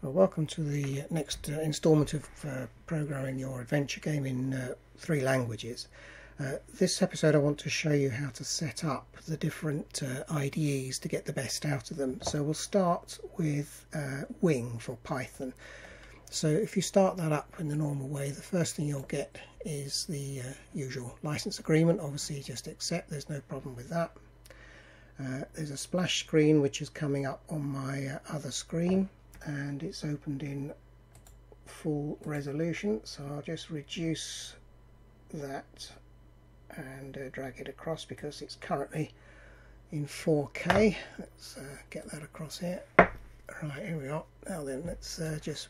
Well, welcome to the next instalment of programming your adventure game in 3 languages. This episode I want to show you how to set up the different IDEs to get the best out of them. So we'll start with Wing for Python. So if you start that up in the normal way, the first thing you'll get is the usual license agreement. Obviously just accept, there's no problem with that. There's a splash screen which is coming up on my other screen, and it's opened in full resolution, so I'll just reduce that and drag it across because it's currently in 4K. Let's get that across here. Right, here we are. Now then, let's just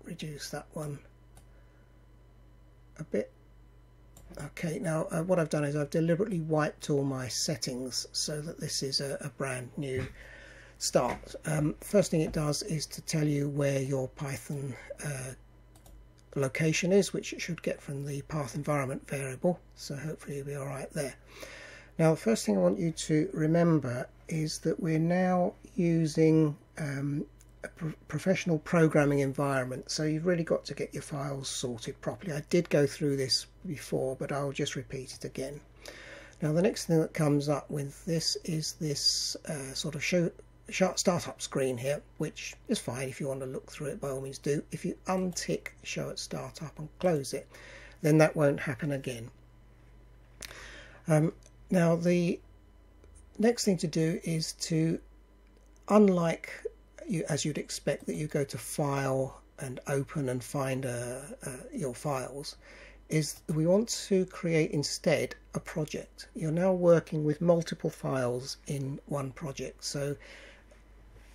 reduce that one a bit. Okay, now what I've done is I've deliberately wiped all my settings so that this is a brand new start. First thing it does is to tell you where your Python location is, which it should get from the path environment variable, so hopefully you'll be alright there. Now the first thing I want you to remember is that we're now using a professional programming environment, so you've really got to get your files sorted properly. I did go through this before, but I'll just repeat it again. Now the next thing that comes up with this is this sort of startup screen here, which is fine. If you want to look through it, by all means do. If you untick show at startup and close it, then that won't happen again. Now the next thing to do is to, unlike as you'd expect that you go to file and open and find your files, is we want to create instead a project. You're now working with multiple files in one project, so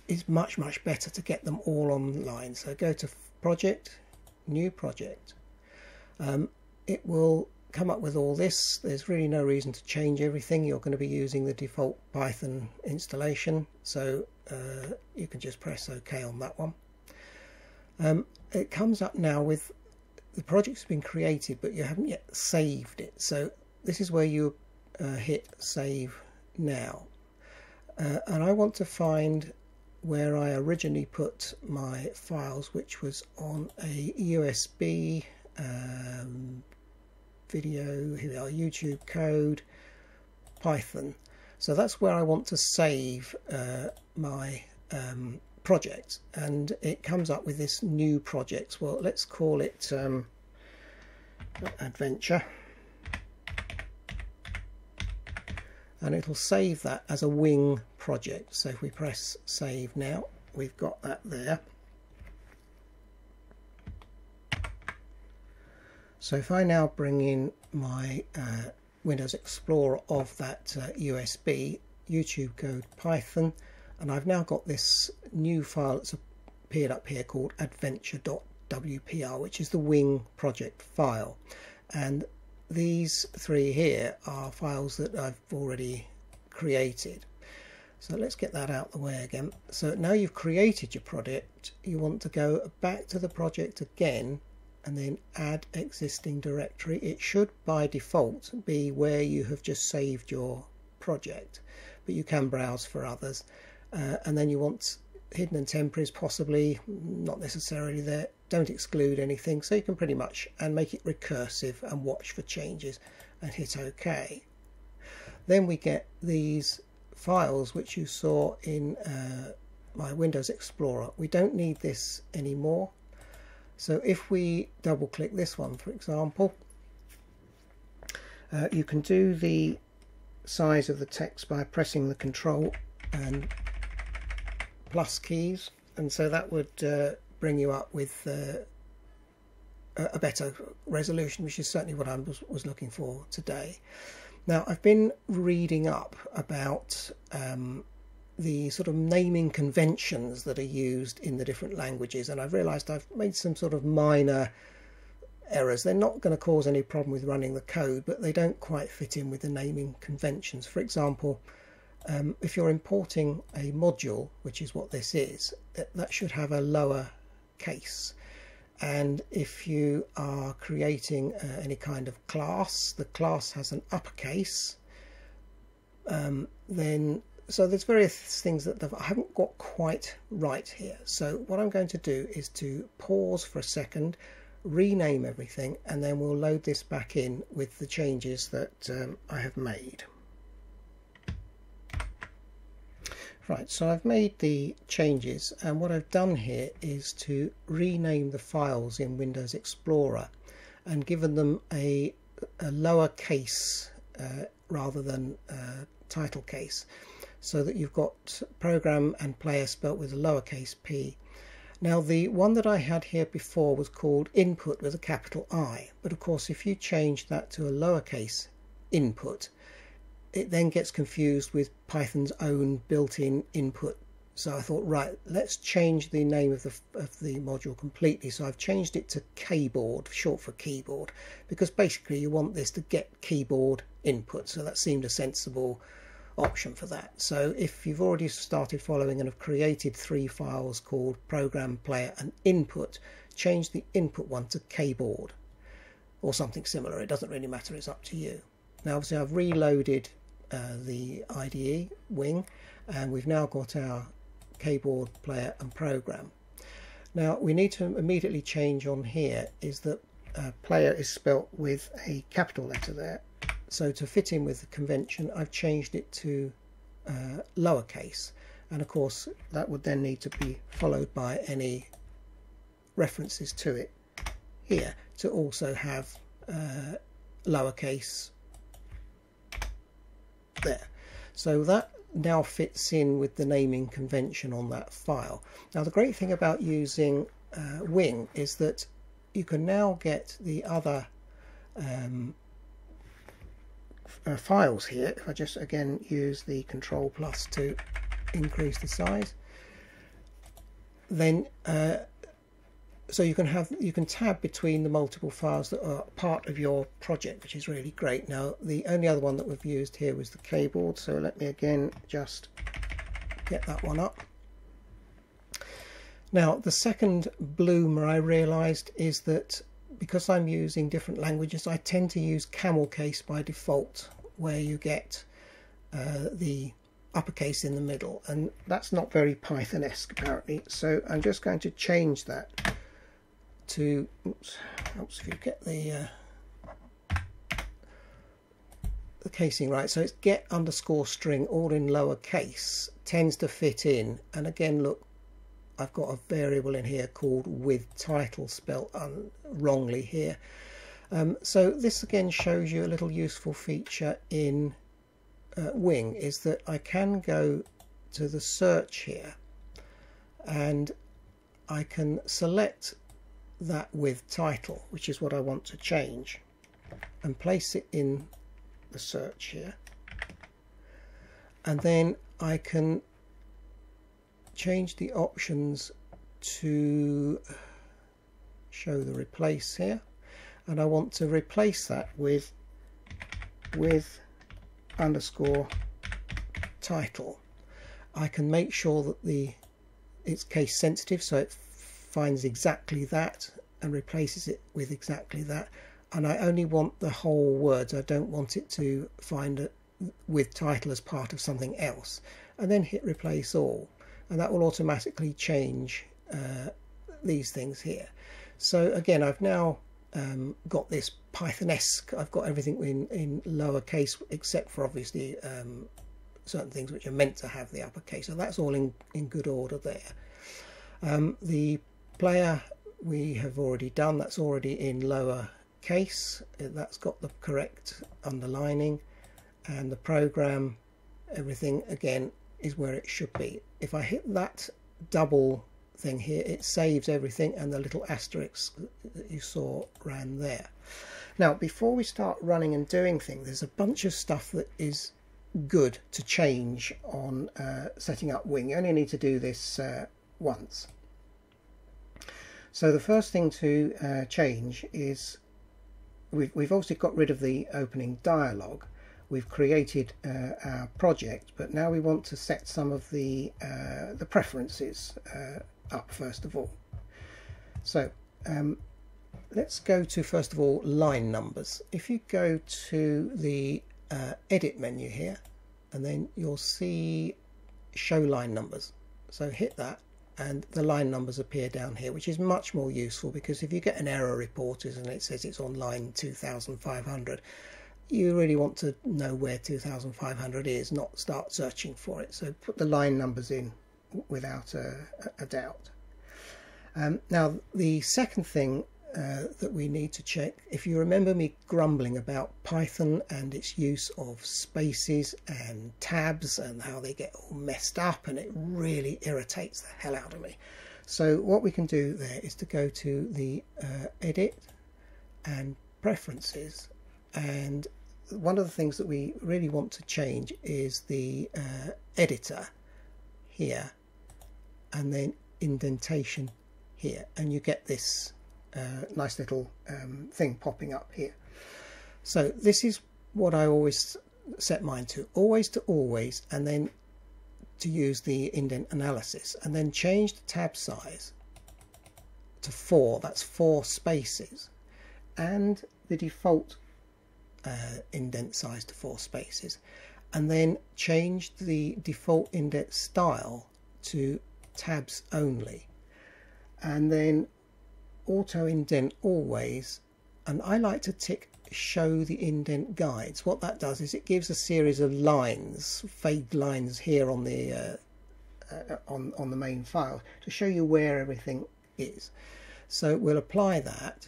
it's much better to get them all online. So go to project, new project. It will come up with all this. There's really no reason to change everything. You're going to be using the default Python installation, so you can just press OK on that one. It comes up now with the project's been created, but you haven't yet saved it. So this is where you hit save now. And I want to find where I originally put my files, which was on a USB video, here we are, YouTube code, Python. So that's where I want to save my project, and it comes up with this new project. Well, let's call it Adventure, and it'll save that as a Wing project. So if we press save now, we've got that there. So if I now bring in my Windows Explorer of that USB, YouTube code Python, and I've now got this new file that's appeared up here called adventure.wpr, which is the Wing project file. And these 3 here are files that I've already created. So let's get that out the way again. So now you've created your project, you want to go back to the project again and then add existing directory. It should by default be where you have just saved your project, but you can browse for others. And then you want hidden and temporaries, possibly, not necessarily there. Don't exclude anything, so you can pretty much, and make it recursive and watch for changes and hit OK. Then we get these files which you saw in my Windows Explorer. We don't need this anymore. So if we double click this one, for example, you can do the size of the text by pressing the Control and plus keys, and so that would bring you up with a better resolution, which is certainly what I was looking for today. Now I've been reading up about the sort of naming conventions that are used in the different languages, and I've realized I've made some sort of minor errors. They're not going to cause any problem with running the code, but they don't quite fit in with the naming conventions. For example, if you're importing a module, which is what this is, that should have a lower case, and if you are creating any kind of class, the class has an uppercase, then So there's various things that I haven't got quite right here. So what I'm going to do is to pause for a second, rename everything, and then we'll load this back in with the changes that I have made. Right, so I've made the changes, and what I've done here is to rename the files in Windows Explorer and given them a lowercase rather than title case, so that you've got program and player spelt with a lowercase p. Now the one that I had here before was called input with a capital I, but of course if you change that to a lowercase input, it then gets confused with Python's own built-in input. So I thought, right, let's change the name of the module completely. So I've changed it to keyboard, short for keyboard, because basically you want this to get keyboard input. So that seemed a sensible option for that. So if you've already started following and have created 3 files called program, player and input, change the input one to keyboard or something similar. It doesn't really matter, it's up to you. Now obviously I've reloaded the IDE wing, and we've now got our keyboard, player and program. Now we need to immediately change on here is that player is spelt with a capital letter there. So to fit in with the convention, I've changed it to lowercase, and of course that would then need to be followed by any references to it here to also have lowercase there. So that now fits in with the naming convention on that file. Now the great thing about using Wing is that you can now get the other files here. If I just again use the Control plus to increase the size, then so you can tab between the multiple files that are part of your project, which is really great. Now the only other one that we've used here was the keyboard, so let me again just get that one up. Now the second bloomer I realized is that because I'm using different languages, I tend to use camel case by default, where you get the uppercase in the middle, and that's not very Python-esque apparently. So I'm just going to change that to, oops, helps if you get the casing right. So it's get underscore string all in lowercase, tends to fit in. And again, look, I've got a variable in here called with title spelt wrongly here. So this again shows you a little useful feature in Wing, is that I can go to the search here and I can select that with title, which is what I want to change, and place it in the search here, and then I can change the options to show the replace here, and I want to replace that with underscore title. I can make sure that it's case sensitive, so it finds exactly that and replaces it with exactly that, and I only want the whole words. I don't want it to find it with title as part of something else, and then hit replace all, and that will automatically change these things here. So again, I've now got this Python-esque, I've got everything in lowercase except for obviously certain things which are meant to have the uppercase, so that's all in good order there. The player we have already done, that's already in lower case, that's got the correct underlining, and the program, everything again is where it should be. If I hit that double thing here, it saves everything, and the little asterisk that you saw ran there. Now before we start running and doing things, there's a bunch of stuff that is good to change on setting up Wing. You only need to do this once. So the first thing to change is we've also got rid of the opening dialogue. We've created our project, but now we want to set some of the preferences up first of all. So let's go to first of all line numbers. If you go to the edit menu here, and then you'll see show line numbers. So hit that and the line numbers appear down here, which is much more useful, because if you get an error report and it says it's on line 2500, you really want to know where 2500 is, not start searching for it. So put the line numbers in without a doubt. Now the second thing that we need to check, if you remember me grumbling about Python and its use of spaces and tabs and how they get all messed up, and it really irritates the hell out of me. So what we can do there is to go to the edit and preferences, and one of the things that we really want to change is the editor here and then indentation here, and you get this nice little thing popping up here. So this is what I always set mine to always, and then to use the indent analysis, and then change the tab size to 4. That's 4 spaces, and the default indent size to 4 spaces, and then change the default indent style to tabs only, and then auto indent always, and I like to tick show the indent guides. What that does is it gives a series of lines, fade lines here on the on the main file to show you where everything is. So we'll apply that,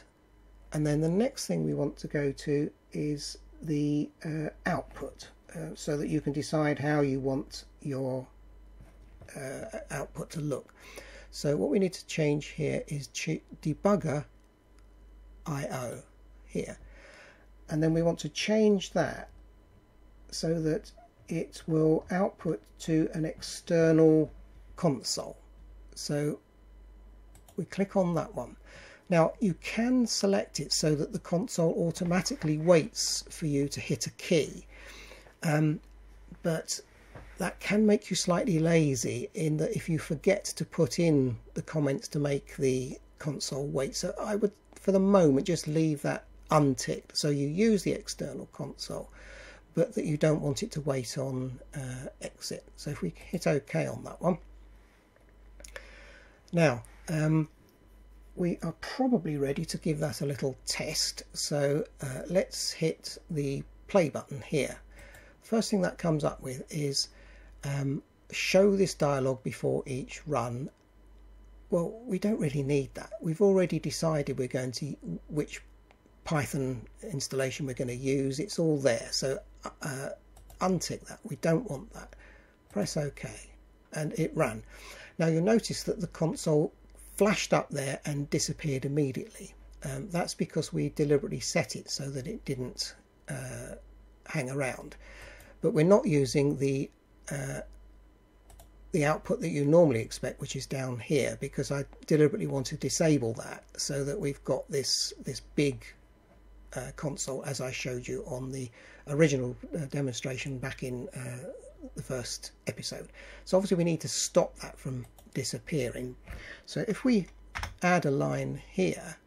and then the next thing we want to go to is the output, so that you can decide how you want your output to look. So what we need to change here is debugger IO here, and then we want to change that so that it will output to an external console. So we click on that one. Now you can select it so that the console automatically waits for you to hit a key, but that can make you slightly lazy in that if you forget to put in the comments to make the console wait. So I would, for the moment, just leave that unticked, so you use the external console but that you don't want it to wait on exit. So if we hit OK on that one, now we are probably ready to give that a little test. So let's hit the play button here. First thing that comes up with is show this dialog before each run. Well, we don't really need that. We've already decided we're going to which Python installation we're going to use. It's all there. So untick that. We don't want that. Press OK, and it ran. Now you'll notice that the console flashed up there and disappeared immediately. That's because we deliberately set it so that it didn't hang around. But we're not using the output that you normally expect, which is down here, because I deliberately want to disable that so that we've got this big console as I showed you on the original demonstration back in the first episode. So obviously we need to stop that from disappearing. So if we add a line here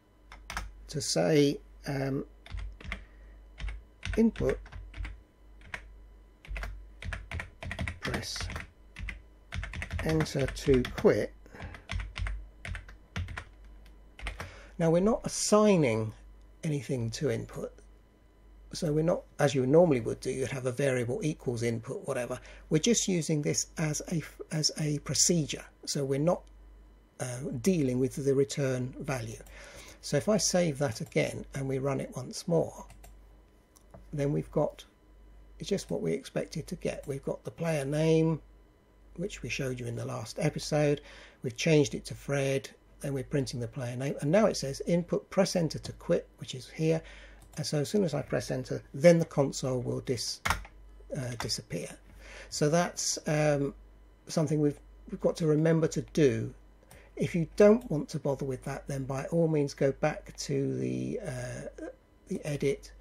to say input press enter to quit. Now we're not assigning anything to input, so we're not, as you normally would do, you'd have a variable equals input whatever. We're just using this as a procedure, so we're not dealing with the return value. So if I save that again and we run it once more, then we've got, it's just what we expected to get. We've got the player name, which we showed you in the last episode. We've changed it to Fred, then we're printing the player name, and now it says input press enter to quit, which is here. And so as soon as I press enter, then the console will disappear. So that's something we've got to remember to do. If you don't want to bother with that, then by all means go back to the edit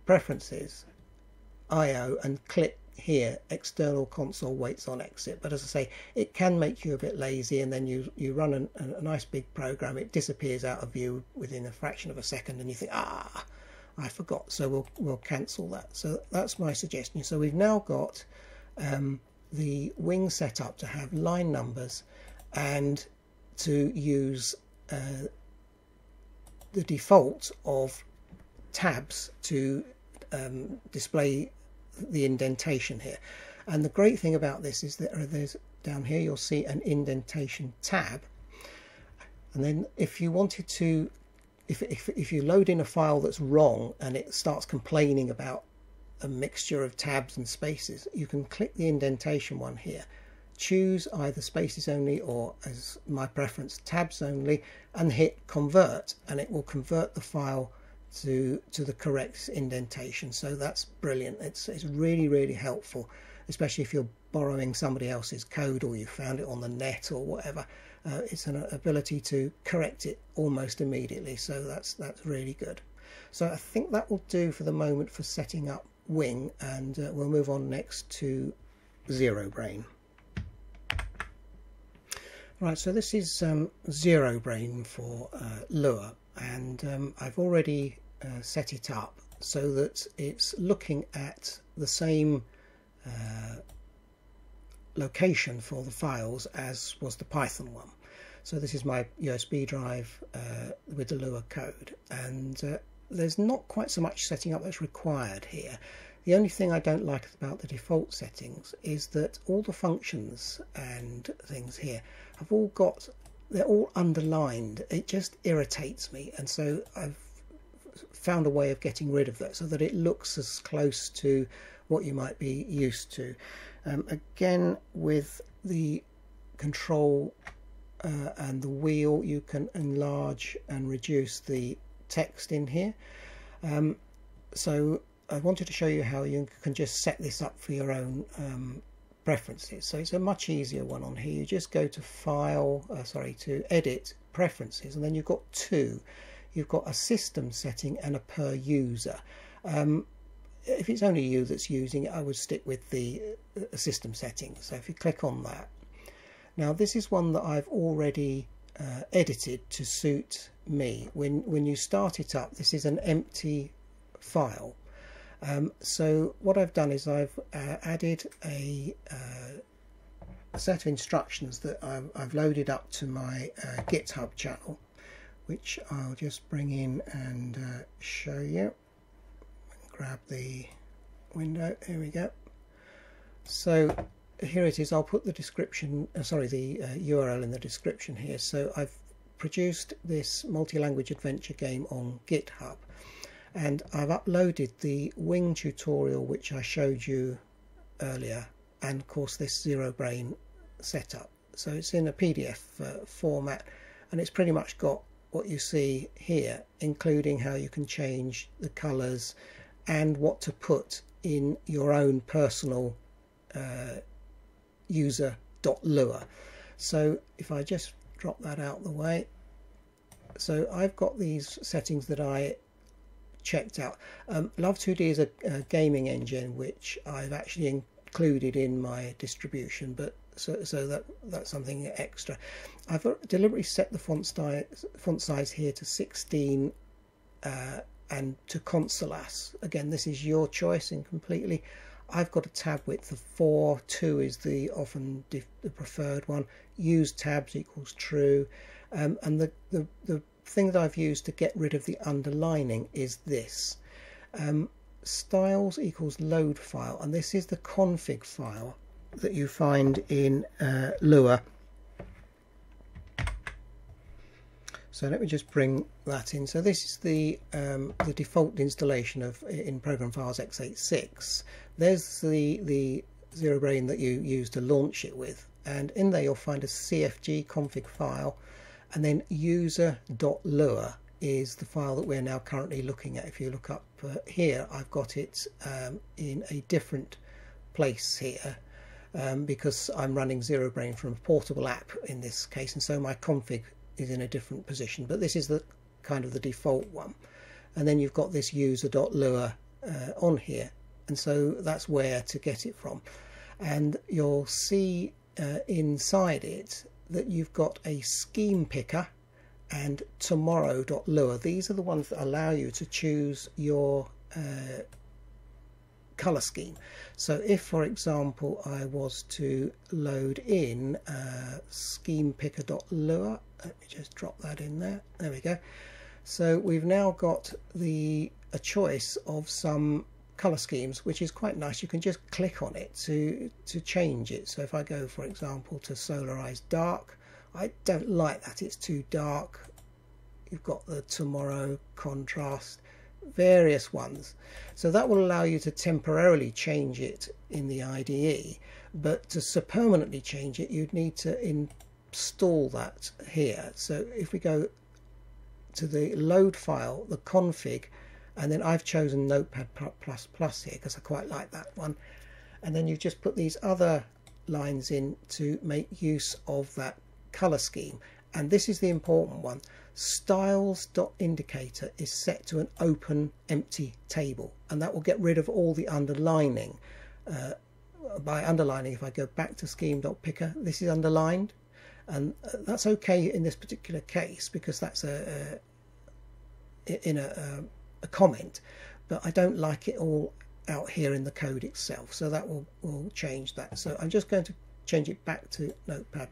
preferences IO and click here external console waits on exit. But as I say, it can make you a bit lazy, and then you run a nice big program, it disappears out of view within a fraction of a second, and you think, ah, I forgot. So we'll cancel that. So that's my suggestion. So we've now got the wing setup to have line numbers and to use the default of tabs to display the indentation here. And the great thing about this is that there's down here you'll see an indentation tab, and then if you wanted to, if you load in a file that's wrong and it starts complaining about a mixture of tabs and spaces, you can click the indentation one here, choose either spaces only or, as my preference, tabs only, and hit convert, and it will convert the file to the correct indentation. So that's brilliant. It's really helpful, especially if you're borrowing somebody else's code or you found it on the net or whatever. It's an ability to correct it almost immediately, so that's really good. So I think that will do for the moment for setting up Wing, and we'll move on next to ZeroBrane. Right, so this is ZeroBrane for Lua, and I've already set it up so that it's looking at the same location for the files as was the Python one. So this is my USB drive with the Lua code, and there's not quite so much setting up that's required here. The only thing I don't like about the default settings is that all the functions and things here have all got, they're all underlined. It just irritates me, and so I've found a way of getting rid of that so that it looks as close to what you might be used to. Again, with the control and the wheel, you can enlarge and reduce the text in here. So I wanted to show you how you can just set this up for your own preferences. So it's a much easier one on here. You just go to File, to Edit, Preferences, and then you've got two. You've got a system setting and a per user. If it's only you that's using it, I would stick with the system settings. So if you click on that. Now this is one that I've already edited to suit me. When you start it up, this is an empty file. So what I've done is I've added a set of instructions that I've loaded up to my GitHub channel, which I'll just bring in and show you. Grab the window, here we go. So here it is. I'll put the description, the URL in the description here. So I've produced this multi-language adventure game on GitHub, and I've uploaded the Wing tutorial which I showed you earlier, and of course this ZeroBrane setup. So it's in a PDF format, and it's pretty much got what you see here, including how you can change the colors and what to put in your own personal user.lua. So if I just drop that out the way, so I've got these settings that I checked out. Love2D is a gaming engine which I've actually included in my distribution, but so that's something extra. I've deliberately set the font size here to 16 and to Consolas. Again, this is your choice and completely. I've got a tab width of 4, 2 is the often the preferred one. Use tabs equals true, and the thing that I've used to get rid of the underlining is this. Styles equals load file, and this is the config file that you find in Lua. So let me just bring that in. So this is the default installation of in Program Files x86. There's the ZeroBrane that you use to launch it with, and in there you'll find a CFG config file, and then user.lua is the file that we're now currently looking at. If you look up here, I've got it in a different place here because I'm running ZeroBrane from a portable app in this case, and so my config is in a different position, but this is the kind of the default one. And then you've got this user.lua on here, and so that's where to get it from. And you'll see inside it that you've got a scheme picker and tomorrow.lua. These are the ones that allow you to choose your color scheme. So if, for example, I was to load in schemepicker.lua, let me just drop that in there. There we go. So we've now got a choice of some color schemes, which is quite nice. You can just click on it to change it. So if I go, for example, to Solarize Dark, I don't like that, it's too dark. You've got the tomorrow contrast, various ones. So that will allow you to temporarily change it in the IDE, but to permanently change it, you'd need to install that here. So if we go to the load file, the config, and then I've chosen Notepad++ here because I quite like that one, and then you just put these other lines in to make use of that color scheme. And this is the important one: styles.indicator is set to an open empty table, and that will get rid of all the underlining. By underlining, if I go back to scheme.picker, this is underlined, and that's okay in this particular case because that's in a comment, but I don't like it all out here in the code itself, so that will change that. So I'm just going to change it back to Notepad++,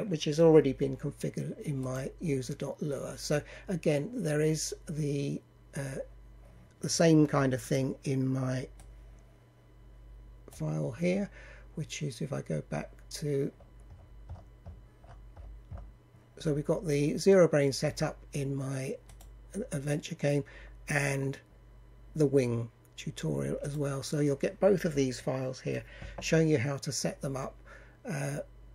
which has already been configured in my user.lua. So again, there is the same kind of thing in my file here, which is, if I go back to, so we've got the ZeroBrane set up in my adventure game and the wing tutorial as well. So you'll get both of these files here showing you how to set them up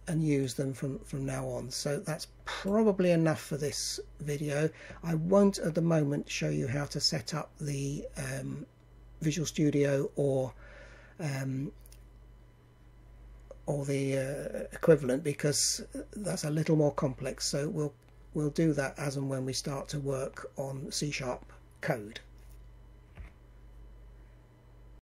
and use them from now on. So that's probably enough for this video. I won't at the moment show you how to set up the Visual Studio or the equivalent, because that's a little more complex. So we'll do that as and when we start to work on C# code.